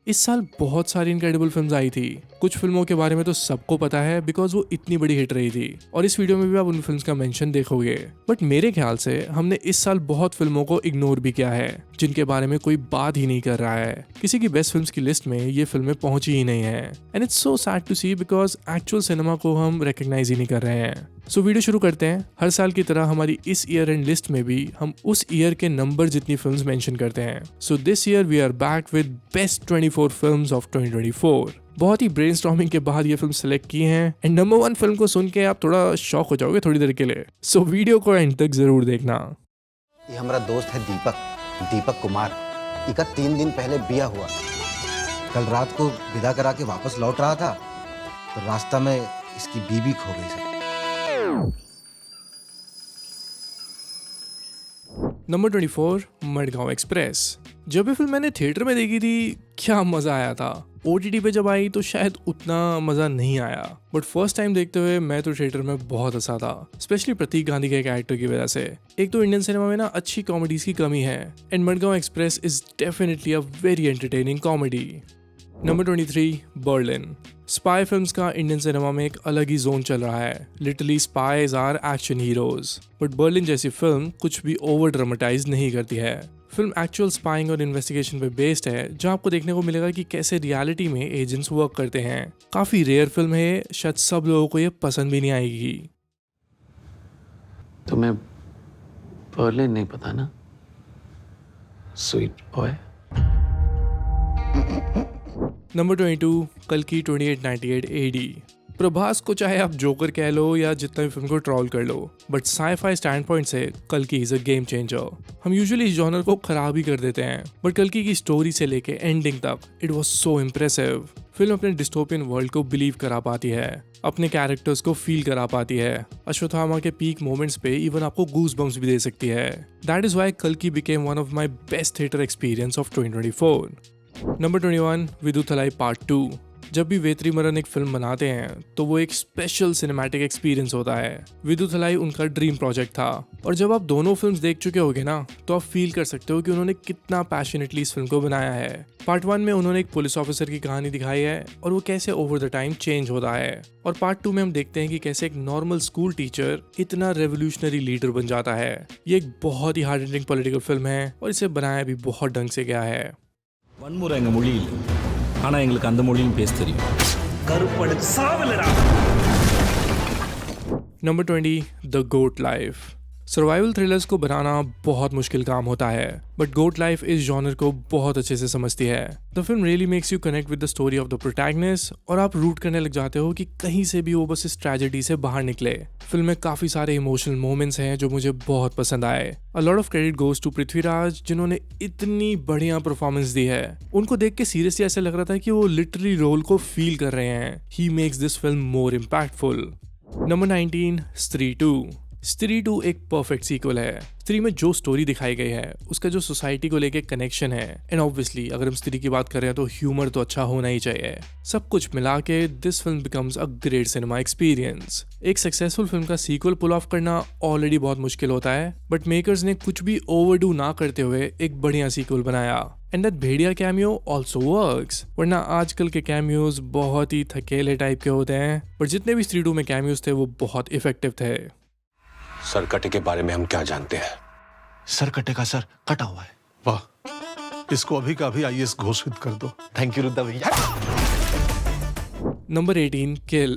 इस साल बहुत सारी इनक्रेडिबल फिल्म्स आई थी। कुछ फिल्मों के बारे में तो सबको पता है बिकॉज वो इतनी बड़ी हिट रही थी और इस वीडियो में भी आप उन फिल्म्स का मेंशन देखोगे। बट मेरे ख्याल से हमने इस साल बहुत फिल्मों को इग्नोर भी किया है जिनके बारे में कोई बात ही नहीं कर रहा है। किसी की बेस्ट फिल्म्स की लिस्ट में ये फिल्में पहुंची ही नहीं है and it's so sad to see because actual cinema को हम रिकॉग्नाइज ही नहीं कर रहे हैं। सो वीडियो शुरू करते हैं। हर साल की तरह हमारी इस ईयर एंड लिस्ट में भी हम उस ईयर के नंबर जितनी फिल्म्स मेंशन करते हैं। So this year we are back with best 24 films of 2024। बहुत ही ब्रेनस्टॉर्मिंग के बाद ये फिल्म सेलेक्ट की हैं एंड नंबर 1 फिल्म को सुन के आप थोड़ा शॉक हो जाओगे थोड़ी देर के लिए। सो वीडियो को एंड तक जरूर देखना। ये हमारा दोस्त है दीपक कुमार। इका 3 दिन पहले बिया हुआ। कल रात को विदा करा के वापस लौट रहा था तो रास्ता में इसकी बीबी खो गई सर। Number 24 Madgaon express. जब ये फिल्म मैंने थिएटर में देखी थी क्या मजा आया था। OTT पे जब आई तो शायद उतना मजा नहीं आया बट फर्स्ट टाइम देखते हुए मैं तो थिएटर में बहुत हंसा था, स्पेशली प्रतीक गांधी के कैरेक्टर की वजह से। एक तो इंडियन सिनेमा में ना अच्छी कॉमेडीज की कमी है and Madgaon express is definitely a very entertaining comedy. Number 23 Berlin. Spy films का इंडियन सिनेमा में एक अलग ही जोन चल रहा है। Literally spies are action heroes but Berlin जैसी फिल्म कुछ भी ओवर ड्रामेटाइज नहीं करती है। फिल्म एक्चुअल स्पाइंग और इन्वेस्टिगेशन पे बेस्ड है जहां आपको देखने को मिलेगा कि कैसे रियलिटी में एजेंट्स वर्क करते हैं। काफी रेयर फिल्म है, शायद सब लोगों को ये पसंद भी नहीं आएगी। तुम्हें बर्लिन नहीं पता ना, स्वीट बॉय। नंबर 22 कल्कि 2898 AD। प्रभास को चाहे आप जोकर कह लो या जितना भी फिल्म को ट्रोल कर लो बट साई-फाई स्टैंड पॉइंट से कल्कि इज अ गेम चेंजर। हम यूजुअली इस जॉनर को खराब ही कर देते हैं बट कल्कि की स्टोरी से लेके एंडिंग तक it was so impressive. Film अपने डिस्टोपियन वर्ल्ड को बिलीव करा पाती है, अपने कैरेक्टर्स को फील करा पाती है। अश्वत्थामा के पीक मोमेंट्स पे इवन आपको गूज बम्स भी दे सकती है। दैट इज व्हाई कल्कि became one of my best theatre experience of 2024। Number 21 Viduthalai part 2। जब भी वेत्रीमरन एक फिल्म बनाते हैं तो वो एक स्पेशल सिनेमैटिक एक्सपीरियंस होता है। विदुथलाई उनका ड्रीम प्रोजेक्ट था और जब आप दोनों फिल्म्स देख चुके होगे ना तो आप फील कर सकते हो कि उन्होंने कितना पैशनेटली इस फिल्म को बनाया है। पार्ट 1 में उन्होंने एक पुलिस ऑफिसर की कहानी दिखाई है और वो कैसे ओवर द टाइम चेंज होता है और पार्ट 2 में हम देखते हैं कि कैसे एक नॉर्मल स्कूल टीचर इतना रेवोल्यूशनरी लीडर बन जाता है। ये एक बहुत ही हार्ड हिटिंग पॉलिटिकल फिल्म है और इसे बनाया भी बहुत ढंग से गया है। வன்முறை எங்க மொழியில் ஆனா எங்களுக்கு அந்த மொழியும் பேச தெரியும். கருப்படுக்கு சாவலடா. Number 20 the goat life. Survival thrillers को बनाना बहुत मुश्किल काम होता है बट गोट लाइफ इस जॉनर को बहुत अच्छे से समझती है। The film really makes you connect with the story of the protagonist और आप रूट करने लग जाते हो कि कहीं से भी वो बस इस ट्रेजेडी से बाहर निकले। फिल्म में काफी सारे इमोशनल मोमेंट्स हैं जो मुझे बहुत पसंद आए। A lot of credit goes to Prithviraj जिन्होंने इतनी बढ़िया परफॉर्मेंस दी है। उनको देख के सीरियसली ऐसा लग रहा था कि वो लिटरली रोल को फील कर रहे हैं। He makes this film more impactful. Number 19 स्त्री 2। स्त्री 2 एक परफेक्ट सीक्वल है। स्त्री में जो स्टोरी दिखाई गई है उसका जो सोसाइटी को लेके कनेक्शन है एंड ऑब्वियसली अगर हम स्त्री की बात कर रहे हैं तो ह्यूमर तो अच्छा होना ही चाहिए। सब कुछ मिला के this film becomes a great cinema experience. एक सक्सेसफुल फिल्म का सीक्वल पुल ऑफ करना ऑलरेडी बहुत मुश्किल होता है बट मेकर्स ने कुछ भी ओवरडू ना करते हुए एक बढ़िया सीक्वल बनाया and that Bhediya cameo also works. वरना आजकल के कैमियोज बहुत ही थकेले टाइप के होते हैं पर जितने भी स्त्री 2 में कैमियोज थे वो बहुत इफेक्टिव थे। सरकटे के बारे में हम क्या जानते हैं? सरकटे का सर कटा हुआ है। वाह, इसको अभी का अभी IAS घोषित कर दो। थैंक यू रुद्दा भैया। नंबर 18 किल।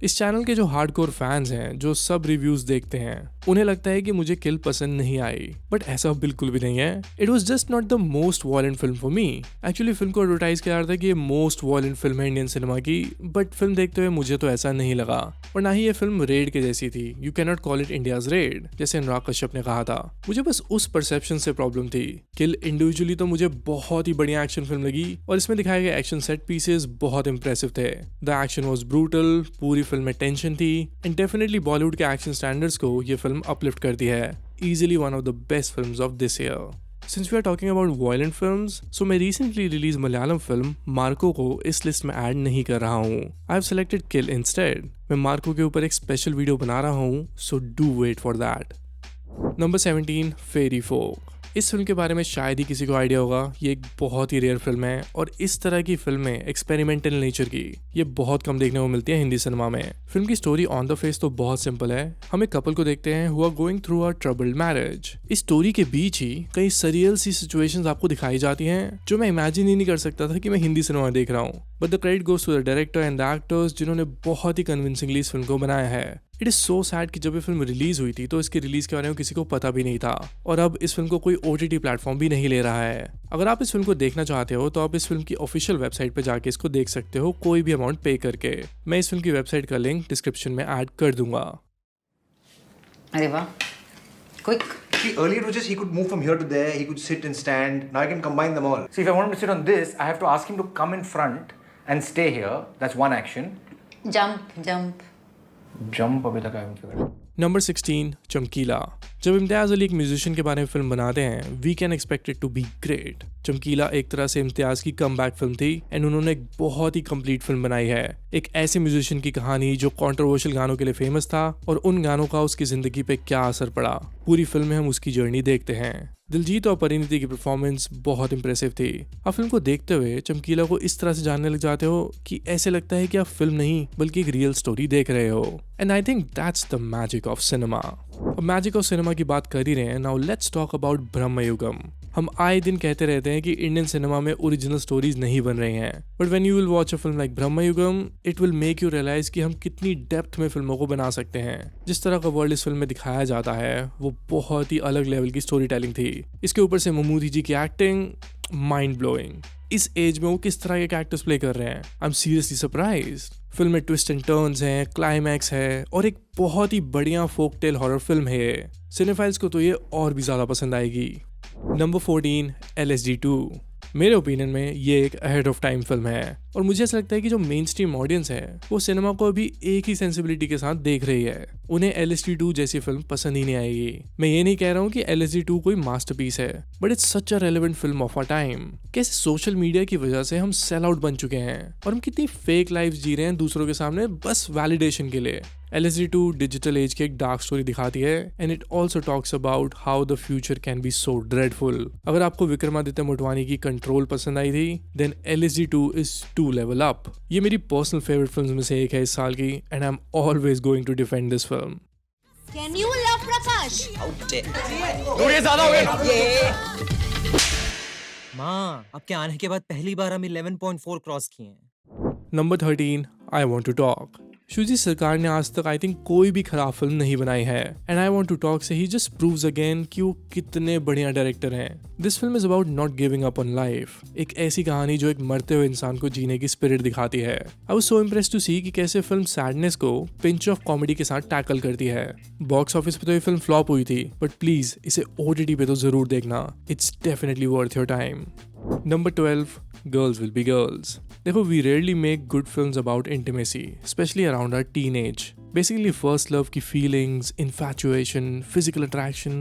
इस चैनल के जो हार्डकोर फैंस हैं जो सब रिव्यूज देखते हैं उन्हें लगता है कि मुझे किल पसंद नहीं आई बट ऐसा बिल्कुल भी नहीं है। It was just not the most violent film for me. Actually film को एडवर्टाइज किया जा रहा था कि ये मोस्ट वॉयलेंट फिल्म है इंडियन सिनेमा की बट फिल्म देखते हुए मुझे तो ऐसा नहीं लगा और ना ही ये फिल्म रेड के जैसी थी। You can not call it India's red जैसे अनुराग कश्यप ने कहा था। मुझे बस उस परसेप्शन से प्रॉब्लम थी। किल इंडिविजुअली तो मुझे बहुत ही बढ़िया एक्शन फिल्म लगी और इसमें दिखाए गए एक्शन सेट पीसेस बहुत इंप्रेसिव थे। द एक्शन वॉज ब्रूटल, पूरी फिल्म में टेंशन थी एंड डेफिनेटली बॉलीवुड के एक्शन स्टैंडर्ड्स को ये फिल्म अपलिफ्ट करती है। Easily one of the best films of this year. Since we are talking about violent films, so मैं recently released Malayalam film Marco को इस लिस्ट में ऐड नहीं कर रहा हूँ। I have selected Kill instead. मैं मार्को के ऊपर एक स्पेशल वीडियो बना रहा हूँ, so do wait for that. Number 17 Fairy Folk। इस फिल्म के बारे में शायद ही किसी को आइडिया होगा, ये एक बहुत ही रेयर फिल्म है और इस तरह की फिल्में एक्सपेरिमेंटल नेचर की ये बहुत कम देखने को मिलती है हिंदी सिनेमा में। फिल्म की स्टोरी ऑन द फेस तो बहुत सिंपल है। हम एक कपल को देखते हैं who are going through a troubled marriage. इस स्टोरी के बीच ही कई सरियल सी सिचुएशंस आपको दिखाई जाती हैं जो मैं इमेजिन ही नहीं कर सकता था कि मैं हिंदी सिनेमा में देख रहा हूँ। But the credit goes to the director and the actors जिन्होंने बहुत ही कन्विंसिंगली इस फिल्म को बनाया है। इट इज सो सैड कि जब ये फिल्म रिलीज हुई थी तो इसके रिलीज के बारे में किसी को पता भी नहीं था और अब इस फिल्म को कोई OTT प्लेटफॉर्म भी नहीं ले रहा है। अगर आप इस फिल्म को देखना चाहते हो तो आप इस फिल्म की ऑफिशियल वेबसाइट पर जाके इसको देख सकते हो कोई भी अमाउंट पे करके। मैं इस फिल्म की वेबसाइट का लिंक डिस्क्रिप्शन में ऐड कर दूंगा। अरे वाह, quick. See, earlier it was just he could move from here to there, he could sit and stand. Now I can combine them all. See, if I want him to sit on this, I have to ask him to come in front and stay here. That's one action. Jump. Jump abhi tak I haven't figured out. Number 16 चमकीला। जब इम्तियाज अली एक musician के बारे में film बनाते हैं we can expect it to be great. Chamkila एक तरह से इम्तियाज की कमबैक फिल्म थी एंड उन्होंने एक बहुत ही कंप्लीट फिल्म बनाई है। एक ऐसे म्यूजिशियन की कहानी जो कंट्रोवर्शियल गानों के लिए फेमस था और उन गानों का उसकी जिंदगी पे क्या असर पड़ा। पूरी फिल्म में हम उसकी जर्नी देखते हैं। दिलजीत और परिणीति की परफॉर्मेंस बहुत इंप्रेसिव थी। आप फिल्म को देखते हुए चमकीला को इस तरह से जानने लग जाते हो कि ऐसे लगता है कि आप फिल्म नहीं बल्कि एक रियल स्टोरी देख रहे हो। And I think that's the magic of cinema. अब मैजिक ऑफ सिनेमा की बात कर ही रहे हैं, now let's talk about Brahmayugam. हम आए दिन कहते रहते हैं कि इंडियन सिनेमा में ओरिजिनल स्टोरीज नहीं बन रही हैं, but when you will watch a film like Brahmayugam it will make you realise कि हम कितनी डेप्थ में फिल्मों को बना सकते हैं। जिस तरह का वर्ल्ड इस फिल्म में दिखाया जाता है वो बहुत ही अलग लेवल की स्टोरी टेलिंग थी। इसके ऊपर से ममूदी जी की एक्टिंग माइंड ब्लोइंग। इस एज में वो किस तरह के कैरेक्टर्स प्ले कर रहे हैं, I am seriously surprised. Film में ट्विस्ट एंड टर्न्स हैं, क्लाइमैक्स है और एक बहुत ही बढ़िया फोक टेल हॉरर फिल्म है। सिनेफाइल्स को तो ये और भी ज्यादा पसंद आएगी। Number 14 LSD2। मेरे ओपिनियन में ये एक अहेड ऑफ टाइम फिल्म है और मुझे ऐसा लगता है कि जो मेन स्ट्रीम ऑडियंस है वो सिनेमा को अभी एक ही सेंसिबिलिटी के साथ देख रही है। उन्हें LSD2 जैसी फिल्म पसंद ही नहीं आएगी। मैं ये नहीं कह रहा हूँ कि LSD2 कोई मास्टरपीस है, but it's such a relevant film of a time. कैसे सोशल मीडिया की वजह से हम सेल आउट बन चुके हैं और हम कितनी फेक लाइफ जी रहे हैं दूसरों के सामने बस वैलिडेशन के लिए। LSD2 डिजिटल एज की एक डार्क स्टोरी दिखाती है and it also talks about how the future can be so dreadful. अगर आपको विक्रमादित्य मोटवानी की कंट्रोल पसंद आई थी then LSD2 is 2 level up. ये मेरी पर्सनल फेवरेट फिल्म्स में से एक है इस साल की and I am always going to defend this film. Can you love Prakash? माँ, आपके आने के बाद पहली बार हम 11.4 क्रॉस किए हैं। Number 13 I want to talk. Shoojit Sircar ने आज तक आई थिंक कोई भी खराब फिल्म नहीं बनाई है and I want to talk से ही जस्ट प्रूव्स अगेन कि वो कितने बढ़िया डायरेक्टर हैं। This film is about not giving up on life. एक ऐसी कहानी जो एक मरते हुए इंसान को जीने की स्पिरिट दिखाती है। I was so impressed to see कि कैसे फिल्म सैडनेस को पिंच ऑफ कॉमेडी के साथ टैकल करती है। बॉक्स ऑफिस पे तो ये फिल्म फ्लॉप हुई थी बट प्लीज इसे OTT पे तो जरूर देखना, it's definitely worth your time. Number 12 Girls Will Be Girls। देखो, we rarely make good films about intimacy, especially around our teenage. Basically first love की feelings, infatuation, physical attraction,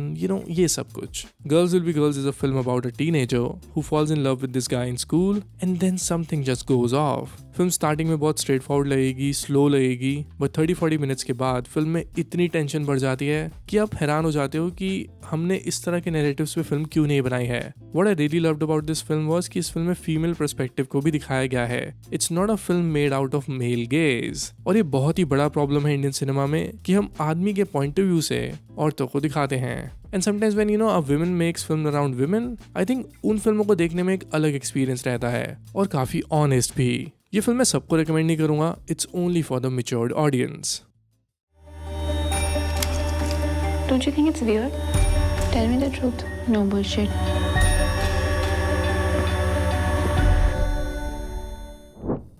ये सब कुछ। Girls Will Be Girls is a film about a teenager who falls in love with this guy in school and then something just goes off। Film starting में बहुत straight forward लगेगी, slow लगेगी, but 30-40 minutes के बाद film में इतनी tension बढ़ जाती है कि आप हैरान हो जाते हो कि हमने इस तरह के नैरेटिव्स पे फिल्म क्यों नहीं बनाई है। What I really loved about this film was कि इस फिल्म में फीमेल पर्सपेक्टिव को भी दिखाया गया है। It's not a film made out of male gaze. और ये बहुत ही बड़ा प्रॉब्लम है इंडियन सिनेमा में कि हम आदमी के पॉइंट ऑफ व्यू से औरतों को दिखाते हैं। And sometimes when a woman makes film around women, I think उन फिल्मों को देखने में एक अलग एक्सपीरियंस रहता है और काफी ऑनेस्ट भी। ये फिल्म मैं सबको रिकमेंड नहीं करूंगा, it's only for the matured audience. Don't you think it's weird? Tell me the truth. No bullshit.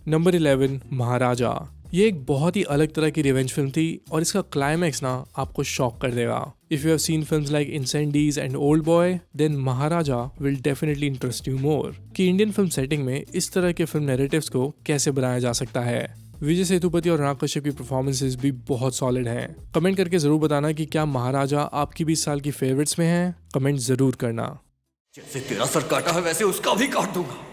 Number 11 महाराजा। ये एक बहुत ही अलग तरह की रिवेंज फिल्म थी और इसका क्लाइमैक्स ना आपको शॉक कर देगा। If you have seen films like Incendies and Oldboy then Maharaja will definitely interest you more कि इंडियन फिल्म सेटिंग में इस तरह के फिल्म नैरेटिव्स को कैसे बनाया जा सकता है। विजय सेतुपति और राणा कश्यप की परफॉर्मेंसेस भी बहुत सॉलिड हैं। कमेंट करके जरूर बताना कि क्या महाराजा आपकी भी इस साल की फेवरेट्स में है। कमेंट जरूर करना। जैसे तेरा सर काटा है वैसे उसका भी काट दूंगा।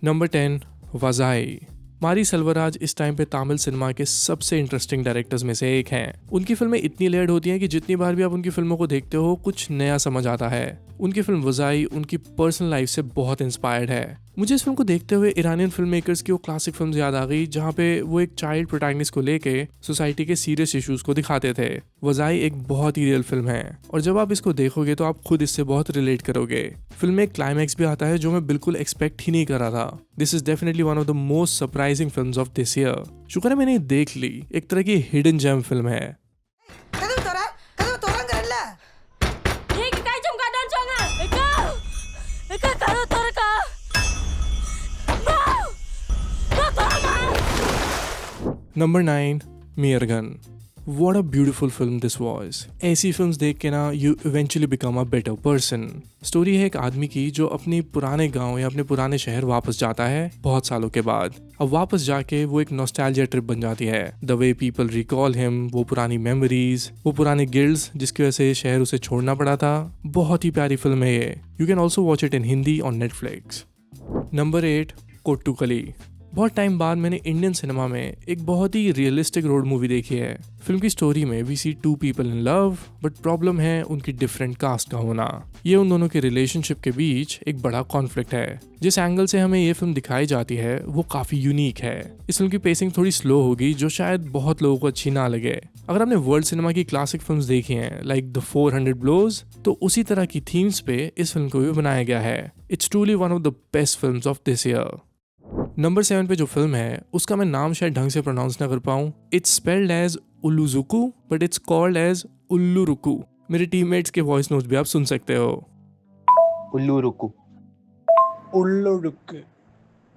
नंबर 10 वज़ाई। मारी सेल्वराज इस टाइम पे तमिल सिनेमा के सबसे इंटरेस्टिंग डायरेक्टर्स में से एक हैं। उनकी फिल्में इतनी लेयर्ड होती हैं कि जितनी बार भी आप उनकी फिल्मों को देखते हो कुछ नया समझ आता है। उनकी फिल्म वज़ाई उनकी पर्सनल लाइफ से बहुत इंस्पायर्ड है। मुझे इस फिल्म को देखते हुए ईरानियन फिल्म मेकर्स की वो क्लासिक फिल्म्स याद आ गई जहाँ पे वो एक चाइल्ड प्रोटैगनिस्ट को लेके सोसाइटी के सीरियस इश्यूज को दिखाते थे। वज़ाई एक बहुत ही रियल फिल्म है और जब आप इसको देखोगे तो आप खुद इससे बहुत रिलेट करोगे। फिल्म में एक क्लाइमैक्स भी आता है जो मैं बिल्कुल एक्सपेक्ट ही नहीं कर रहा था। This is definitely one of the most surprising films of this year. शुक्र है मैंने देख ली। एक तरह की हिडन जेम फिल्म है। Number 9, मियरगन। What a beautiful film this was. ऐसी फिल्म्स देख के ना you eventually become a better person. Story है एक आदमी की जो अपने पुराने गांव या अपने पुराने शहर वापस जाता है बहुत सालों के बाद। अब वापस जाके वो एक नॉस्टैल्जिया ट्रिप बन जाती है। The way people recall him, वो पुरानी मेमोरीज, वो पुराने गिल्ड्स जिसकी वजह से शहर उसे छोड़ना पड़ा था। बहुत ही प्यारी फिल्म है ये। You can also watch it in Hindi on Netflix. Number 8, कोट्टुकली। बहुत टाइम बाद मैंने इंडियन सिनेमा में एक बहुत ही रियलिस्टिक रोड मूवी देखी है। फिल्म की स्टोरी में we see 2 people in love, but problem है उनकी डिफरेंट कास्ट का होना। ये उन दोनों के रिलेशनशिप के बीच एक बड़ा कॉन्फ्लिक्ट है। जिस एंगल से हमें ये फिल्म दिखाई जाती है वो काफी यूनिक है। इस फिल्म की पेसिंग थोड़ी स्लो होगी जो शायद बहुत लोगों को अच्छी ना लगे। अगर आपने वर्ल्ड सिनेमा की क्लासिक फिल्म्स देखी हैं लाइक द 400 ब्लोज, तो उसी तरह की थीम्स पे इस फिल्म को भी बनाया गया है। It's truly one of the best films of this year. Number 7 पे जो फिल्म है उसका मैं नाम शायद ढंग से प्रोनाउंस ना कर पाऊँ। It's spelled as Ullujuku but it's called as Ulluruku. मेरे टीममेट्स के वॉइस नोट्स भी आप सुन सकते हो। उल्लुरुकु उल्लुरुक्के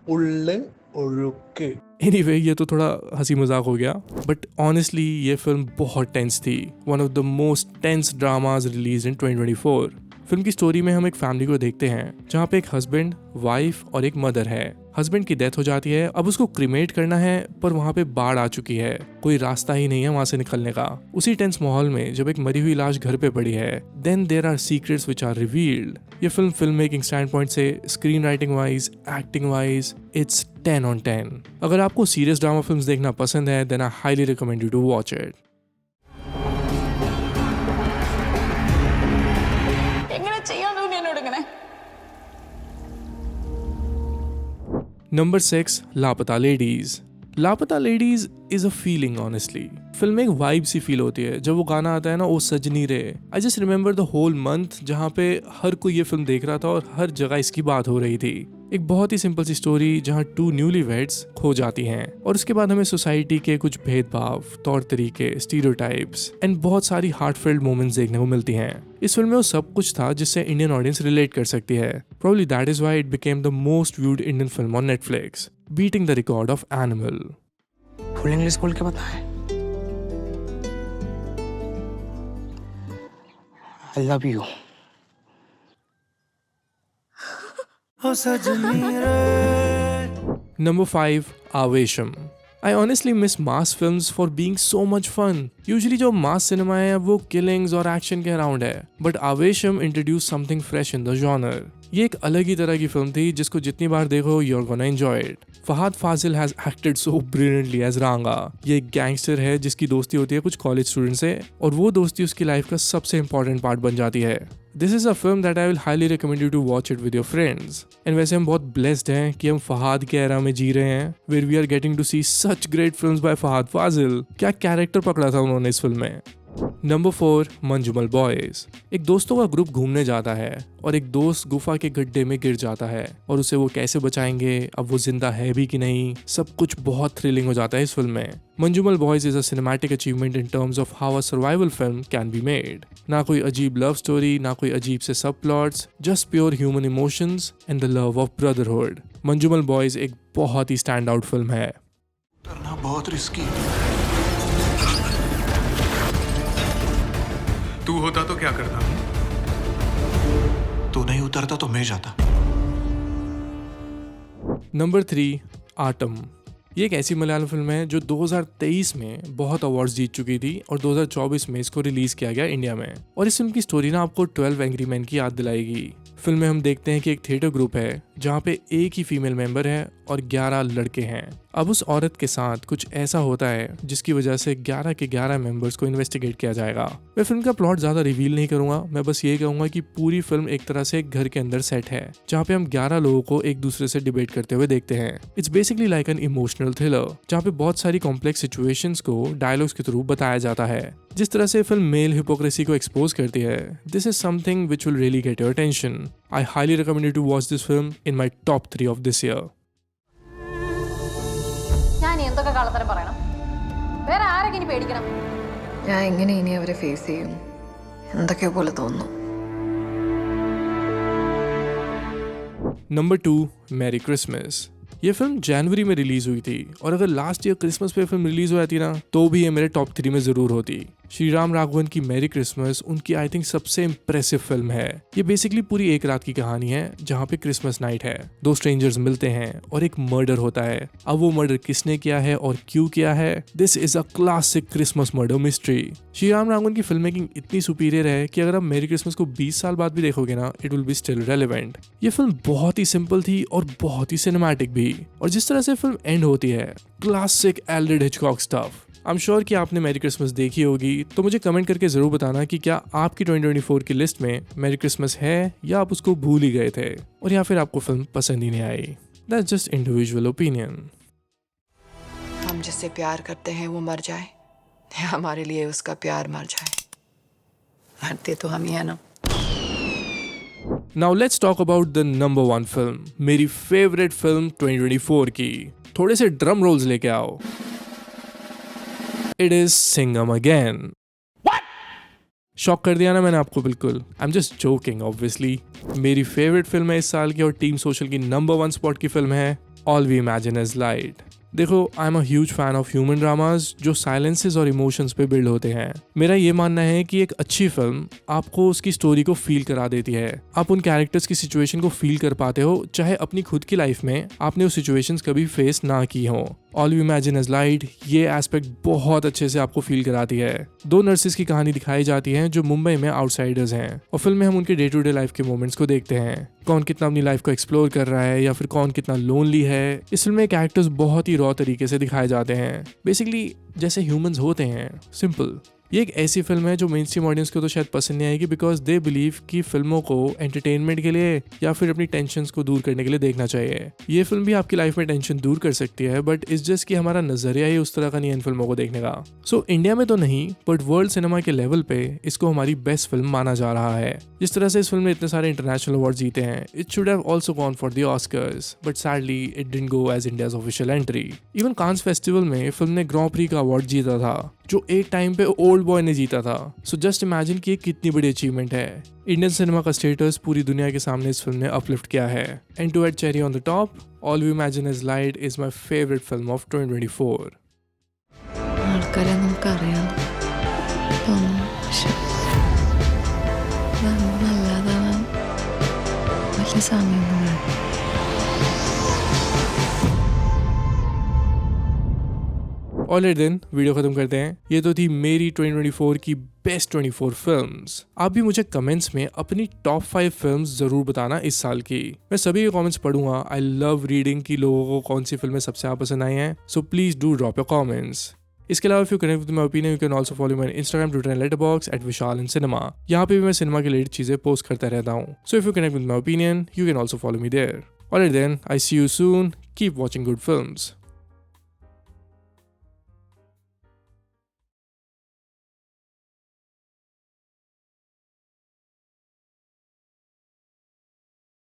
उल्लुरुक्के। एनीवे ये तो थोड़ा हंसी मजाक हो गया, बट ऑनेस्टली ये फिल्म बहुत टेंस थी। One of the most tense dramas release in 2024। Film की स्टोरी में हम एक फैमिली को देखते हैं जहाँ पे एक हस्बैंड, वाइफ और एक मदर है। हस्बैंड की डेथ हो जाती है, अब उसको क्रिमेट करना है पर वहाँ पे बाढ़ आ चुकी है, कोई रास्ता ही नहीं है वहाँ से निकलने का। उसी टेंस माहौल में जब एक मरी हुई लाश घर पे पड़ी है, then there are secrets which are revealed. ये फिल्म मेकिंग स्टैंड पॉइंट से, screen writing wise, acting wise, it's 10 on 10। अगर आपको सीरियस ड्रामा फिल्म्स देखना पसंद है then I highly recommend you to watch it. Number 6, Laapataa ladies. Laapataa ladies is a feeling honestly. Film में एक vibe सी feel होती है जब वो गाना आता है ना, ओ सजनी रे। I just remember the whole month जहाँ पे हर कोई ये फिल्म देख रहा था और हर जगह इसकी बात हो रही थी। एक बहुत ही सिंपल सी स्टोरी जहाँ 2 न्यूलीवेड्स खो जाती हैं और उसके बाद हमें सोसाइटी के कुछ भेदभाव, तौर तरीके, स्टीरियोटाइप्स एंड बहुत सारी हार्टफेल्ट मोमेंट्स देखने को मिलती हैं। इस फिल्म में वो सब कुछ था जिससे इंडियन ऑडियंस रिलेट कर सकती है। Probably that is why it became the most viewed Indian film on Netflix, beating the record of Animal. Full English बोल के बताएं। I love you. Number 5, Avesham. I honestly miss mass films for being so much fun. Usually जो mass cinema है वो killings और action के around है, but Avesham introduced something fresh in the genre. ये एक अलग ही तरह की फिल्म थी जिसको जितनी बार देखो you're gonna enjoy it. Fahad Fazil has acted so brilliantly as Ranga. ये एक गैंगस्टर है जिसकी दोस्ती होती है कुछ कॉलेज स्टूडेंट से और वो दोस्ती उसकी लाइफ का सबसे इंपॉर्टेंट पार्ट बन जाती है। This is a film that I will highly recommend you to watch it with your friends. And वैसे हम बहुत blessed हैं कि हम फहाद के एरा में जी रहे हैं where we are getting to see such great films by Fahad फाजिल। क्या कैरेक्टर पकड़ा था उन्होंने इस फिल्म में। Number 4, Manjummel boys. एक दोस्तों का ग्रुप घूमने जाता है और एक दोस्त गुफा के गड्ढे में गिर जाता है और उसे वो कैसे बचाएंगे, अब वो जिंदा है भी कि नहीं, सब कुछ बहुत थ्रिलिंग हो जाता है इस फिल्म में। Manjummel boys is a cinematic achievement in terms of how a survival film can be made. ना कोई अजीब लव स्टोरी, ना कोई अजीब से सब plots, just pure human emotions and the love of brotherhood. Manjummel boys एक बहुत ही स्टैंड आउट फिल्म है। उतरना बहुत रिस्की। तू होता तो क्या करता? तू नहीं उतरता तो मैं जाता। नंबर 3, आटम। ये एक ऐसी मलयालम फिल्म है जो 2023 में बहुत अवार्ड्स जीत चुकी थी और 2024 में इसको रिलीज किया गया इंडिया में। और इस फिल्म की स्टोरी ना आपको 12 एंग्री मैन की याद दिलाएगी। फिल्म में हम देखते हैं कि एक थिएटर ग्रुप है जहाँ पे एक ही फीमेल मेंबर है और 11 लड़के हैं। अब उस औरत के साथ कुछ ऐसा होता है जिसकी वजह से 11 के 11 मेंबर्स को इन्वेस्टिगेट किया जाएगा। मैं फिल्म का प्लॉट ज्यादा रिवील नहीं करूंगा, मैं बस ये कहूंगा कि पूरी फिल्म एक तरह से एक घर के अंदर सेट है जहाँ पे हम 11 लोगों को एक दूसरे से डिबेट करते हुए देखते हैं। It's basically like an emotional thriller जहाँ पे बहुत सारी कॉम्प्लेक्स सिचुएशंस को डायलॉग्स के थ्रू बताया जाता है। जिस तरह से फिल्म मेल हिपोक्रेसी को एक्सपोज करती है, this is something which will really get your attention. I highly recommend you to watch this film in my top 3 of this year. ഞാൻ എന്തൊക്കെ കള്ളത്തരം പറയണം? വേറെ ആരൊക്കെ ഇനി പേടിക്കണം? ഞാൻ എങ്ങനെ ഇനി അവരെ ഫേസ് ചെയ്യും? എന്തൊക്കെയോ പോലെ തോന്നുന്നു. Number 2, merry Christmas. ये फिल्म जनवरी में रिलीज हुई थी और अगर लास्ट ईयर क्रिसमस पे फिल्म रिलीज हो जाती ना तो भी ये मेरे टॉप 3 में जरूर होती। श्रीराम राघवन की मैरी क्रिसमस उनकी आई थिंक सबसे इम्प्रेसिव फिल्म है। ये बेसिकली पूरी एक रात की कहानी है जहाँ पे क्रिसमस नाइट है, 2 स्ट्रेंजर्स मिलते हैं और एक मर्डर होता है। अब वो मर्डर किसने किया है और क्यों किया है, this is a classic Christmas murder mystery. Shriram Raghavan की फिल्म मेकिंग इतनी सुपीरियर है कि अगर आप मैरी क्रिसमस को 20 साल बाद भी देखोगे ना, it will be still relevant. ये फिल्म बहुत ही सिंपल थी और बहुत ही सिनेमैटिक भी, और जिस तरह से फिल्म एंड होती है, classic Alfred Hitchcock stuff. I am sure कि आपने मैरी क्रिसमस देखी होगी, तो मुझे कमेंट करके जरूर बताना कि क्या आपकी 2024 की लिस्ट में मैरी क्रिसमस है या आप उसको भूल ही गए थे, और या फिर आपको फिल्म पसंद ही नहीं आई। That's just individual opinion. हम जिससे प्यार करते हैं वो मर जाए या हमारे लिए उसका प्यार मर जाए, मरते तो हम ही है ना। Now let's talk about the number 1 film, मेरी फेवरेट फिल्म 2024 की। थोड़े से ड्रम रोल्स लेके आओ। It is Singham Again. What? Shock कर दिया ना मैंने आपको बिल्कुल। I'm just joking obviously. मेरी फेवरेट फिल्म है इस साल की और टीम सोशल की नंबर 1 स्पॉट की फिल्म है All We Imagine Is Light। देखो, I am a huge fan of human dramas जो साइलेंसेस और इमोशंस पे बिल्ड होते हैं। मेरा ये मानना है कि एक अच्छी फिल्म आपको उसकी स्टोरी को फील करा देती है। आप उन कैरेक्टर्स की सिचुएशन को फील कर पाते हो, चाहे अपनी खुद की लाइफ में आपने वो सिचुएशंस कभी फेस ना की हो। All we imagine as light ये एस्पेक्ट बहुत अच्छे से आपको फील कराती है। 2 नर्सेस की कहानी दिखाई जाती है जो मुंबई में आउटसाइडर्स हैं, और फिल्म में हम उनके डे टू डे लाइफ के मोमेंट्स को देखते हैं। कौन कितना अपनी लाइफ को एक्सप्लोर कर रहा है या फिर कौन कितना लोनली है। इस फिल्म में कैरेक्टर्स बहुत ही रॉ तरीके से दिखाए जाते हैं, बेसिकली जैसे ह्यूमंस होते हैं, सिंपल। ये एक ऐसी फिल्म है जो मेन स्ट्रीम ऑडियंस को तो शायद पसंद नहीं आएगी, बिकॉज दे बिलीव कि फिल्मों को एंटरटेनमेंट के लिए या फिर अपनी टेंशन्स को दूर करने के लिए देखना चाहिए। ये फिल्म भी आपकी लाइफ में टेंशन दूर कर सकती है, बट इट्स जस्ट कि हमारा नजरिया ही उस तरह का नहीं है इन फिल्मों को देखने का। सो इंडिया में तो नहीं, बट वर्ल्ड सिनेमा के लेवल पे इसको हमारी बेस्ट फिल्म माना जा रहा है। जिस तरह से इस फिल्म ने इतने सारे इंटरनेशनल अवार्ड जीते हैं, it should have also gone for the Oscars, but sadly it didn't go as India's official entry. Even Cannes festival में फिल्म ने ग्रैंड प्री का अवार्ड जीता था, जो एक टाइम पे ओल्ड बॉय ने जीता था। सो जस्ट इमेजिन कि ये कितनी बड़ी अचीवमेंट है। इंडियन सिनेमा का स्टेटस पूरी दुनिया के सामने इस फिल्म ने अपलिफ्ट किया है। And to add cherry on the top, all we imagine is light is my favourite film of 2024। ആൾക്കാരെ നമുക്കറിയാം, പക്ഷെ നല്ലതാണ് വലിയ സമയമൊന്നും ऑलराइट देन, वीडियो खत्म करते हैं। ये तो थी मेरी 2024 की बेस्ट 24 फिल्म्स। आप भी मुझे कमेंट्स में अपनी टॉप 5 फिल्म्स जरूर बताना इस साल की। मैं सभी के कमेंट्स पढ़ूंगा। आई लव रीडिंग कि लोगों को कौन सी फिल्में सबसे ज़्यादा पसंद आई हैं। So please do drop your comments. इसके अलावा if you connect with my opinion, you can also follow my Instagram, Twitter and letterbox @vishal_in_cinema। यहाँ पे भी मैं सिनेमा की रिलेटेड चीजें पोस्ट करता रहता हूँ। So if you connect with my opinion, you can also follow me there. Alright then, I see you soon. Keep watching good films.